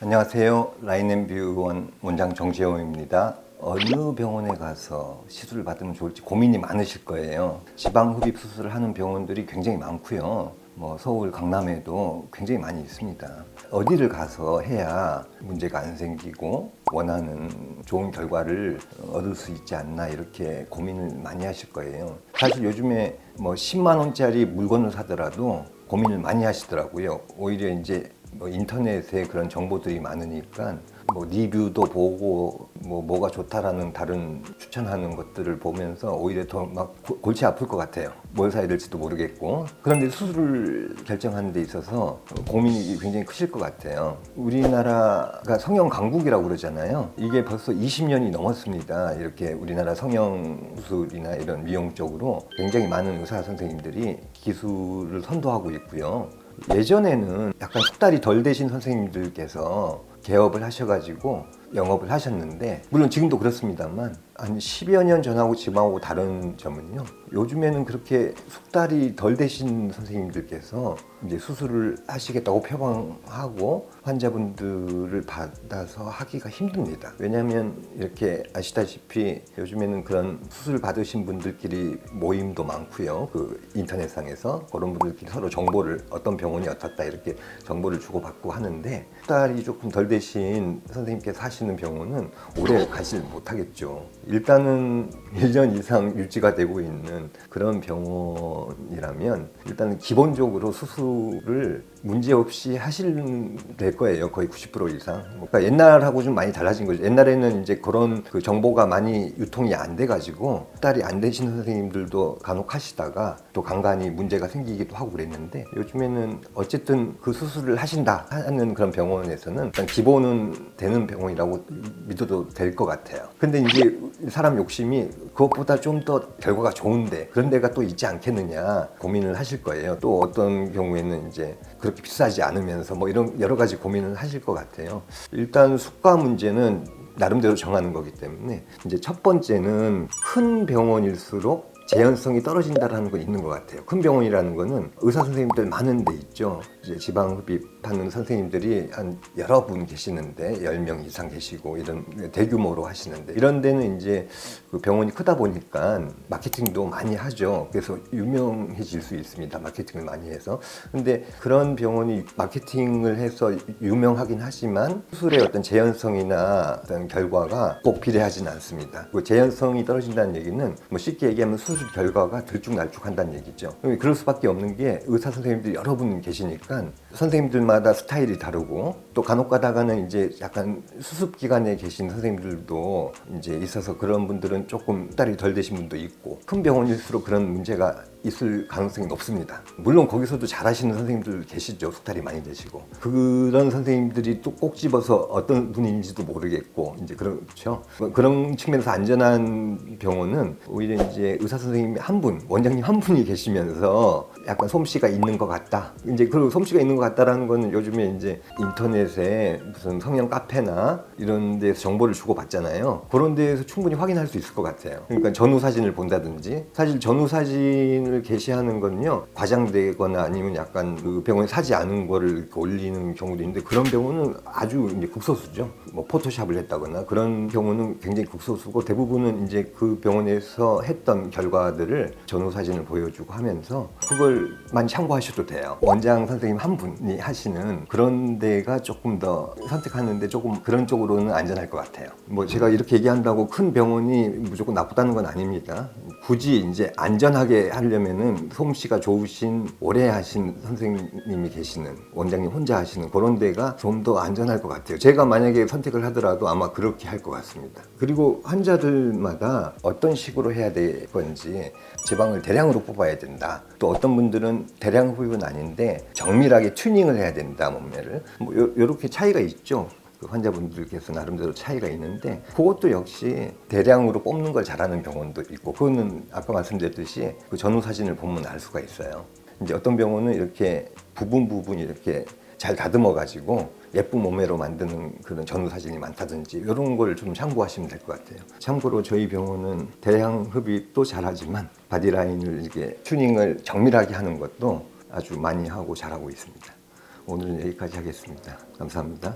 안녕하세요. 라인앤뷰원 원장 정재호입니다. 어느 병원에 가서 시술을 받으면 좋을지 고민이 많으실 거예요. 지방흡입 수술을 하는 병원들이 굉장히 많고요. 서울, 강남에도 굉장히 많이 있습니다. 어디를 가서 해야 문제가 안 생기고 원하는 좋은 결과를 얻을 수 있지 않나 이렇게 고민을 많이 하실 거예요. 사실 요즘에 10만 원짜리 물건을 사더라도 고민을 많이 하시더라고요. 오히려 이제 인터넷에 그런 정보들이 많으니까 리뷰도 보고 뭐가 좋다라는 다른 추천하는 것들을 보면서 오히려 더 막 골치 아플 것 같아요. 뭘 사야 될지도 모르겠고. 그런데 수술을 결정하는 데 있어서 고민이 굉장히 크실 것 같아요. 우리나라가 성형 강국이라고 그러잖아요. 이게 벌써 20년이 넘었습니다. 이렇게 우리나라 성형 수술이나 이런 미용 쪽으로 굉장히 많은 의사 선생님들이 기술을 선도하고 있고요. 예전에는 약간 숙달이 덜 되신 선생님들께서 개업을 하셔가지고 영업을 하셨는데, 물론 지금도 그렇습니다만 한 10여 년 전하고 지금하고 다른 점은요, 요즘에는 그렇게 숙달이 덜 되신 선생님들께서 이제 수술을 하시겠다고 표방하고 환자분들을 받아서 하기가 힘듭니다. 왜냐하면 이렇게 아시다시피 요즘에는 그런 수술 받으신 분들끼리 모임도 많고요. 그 인터넷상에서 그런 분들끼리 서로 정보를, 어떤 병원이 어떻다 이렇게 정보를 주고받고 하는데, 숙달이 조금 덜 되신 선생님께서 하시는 병원은 오래 가지 못하겠죠. 일단은 1년 이상 유지가 되고 있는 그런 병원이라면 일단은 기본적으로 수술을 문제없이 하실 될 거예요. 거의 90% 이상. 그러니까 옛날하고 좀 많이 달라진 거죠. 옛날에는 이제 그런 그 정보가 많이 유통이 안 돼가지고 숙달이 안 되신 선생님들도 간혹 하시다가 또 간간히 문제가 생기기도 하고 그랬는데, 요즘에는 어쨌든 그 수술을 하신다 하는 그런 병원에서는 일단 기본은 되는 병원이라고 믿어도 될 것 같아요. 근데 이제 사람 욕심이 그것보다 좀 더 결과가 좋은데 그런 데가 또 있지 않겠느냐 고민을 하실 거예요. 또 어떤 경우에는 이제 그렇게 비싸지 않으면서 이런 여러 가지 고민을 하실 것 같아요. 일단 수가 문제는 나름대로 정하는 거기 때문에 이제 첫 번째는 큰 병원일수록 재현성이 떨어진다는 건 있는 것 같아요. 큰 병원이라는 거는 의사 선생님들 많은 데 있죠. 이제 지방흡입하는 선생님들이 한 여러 분 계시는데 10명 이상 계시고 이런 대규모로 하시는데, 이런 데는 이제 그 병원이 크다 보니까 마케팅도 많이 하죠. 그래서 유명해질 수 있습니다. 마케팅을 많이 해서. 근데 그런 병원이 마케팅을 해서 유명하긴 하지만 수술의 어떤 재현성이나 어떤 결과가 꼭 비례하지는 않습니다. 그 재현성이 떨어진다는 얘기는 쉽게 얘기하면 수술 결과가 들쭉날쭉한다는 얘기죠. 그럴 수밖에 없는 게 의사 선생님들이 여러 분 계시니까 선생님들마다 스타일이 다르고, 또 간혹 가다가는 이제 약간 수습 기간에 계신 선생님들도 이제 있어서 그런 분들은 조금 숙달이 덜 되신 분도 있고, 큰 병원일수록 그런 문제가 있을 가능성이 높습니다. 물론 거기서도 잘하시는 선생님들 계시죠. 숙달이 많이 되시고. 그런 선생님들이 또 꼭 집어서 어떤 분인지도 모르겠고, 이제 그렇죠. 그런 측면에서 안전한 병원은 오히려 이제 의사 선생님이 한 분, 원장님 한 분이 계시면서 약간 솜씨가 있는 것 같다. 이제 그 솜씨가 있는 것 같다라는 거는 요즘에 이제 인터넷에 무슨 성형 카페나 이런 데서 정보를 주고받잖아요. 그런 데에서 충분히 확인할 수 있을 것 같아요. 그러니까 전후 사진을 본다든지, 사실 전후 사진을 게시하는 거는요, 과장되거나 아니면 약간 그 병원에 사지 않은 거를 올리는 경우도 있는데, 그런 병원은 아주 이제 극소수죠. 포토샵을 했다거나 그런 경우는 굉장히 극소수고, 대부분은 이제 그 병원에서 했던 결과들을 전후 사진을 보여주고 하면서 그걸만 참고하셔도 돼요. 원장 선생님 한 분이 하시는 그런 데가 조금 더 선택하는데 조금 그런 쪽으로는 안전할 것 같아요. 제가 이렇게 얘기한다고 큰 병원이 무조건 나쁘다는 건 아닙니다. 굳이 이제 안전하게 하려면은 솜씨가 좋으신, 오래 하신 선생님이 계시는, 원장님 혼자 하시는 그런 데가 좀 더 안전할 것 같아요. 제가 만약에 선택을 하더라도 아마 그렇게 할 것 같습니다. 그리고 환자들마다 어떤 식으로 해야 될 건지, 지방을 대량으로 뽑아야 된다. 또 어떤 분들은 대량 흡입은 아닌데 정밀하게 튜닝을 해야 된다, 몸매를. 이렇게 차이가 있죠. 그 환자분들께서 나름대로 차이가 있는데, 그것도 역시 대량으로 뽑는 걸 잘하는 병원도 있고, 그거는 아까 말씀드렸듯이 그 전후 사진을 보면 알 수가 있어요. 이제 어떤 병원은 이렇게 부분 이렇게 잘 다듬어 가지고 예쁜 몸매로 만드는 그런 전후 사진이 많다든지, 이런 걸 좀 참고하시면 될 것 같아요. 참고로 저희 병원은 대량 흡입도 잘하지만 바디라인을 이렇게 튜닝을 정밀하게 하는 것도 아주 많이 하고 잘하고 있습니다. 오늘은 여기까지 하겠습니다. 감사합니다.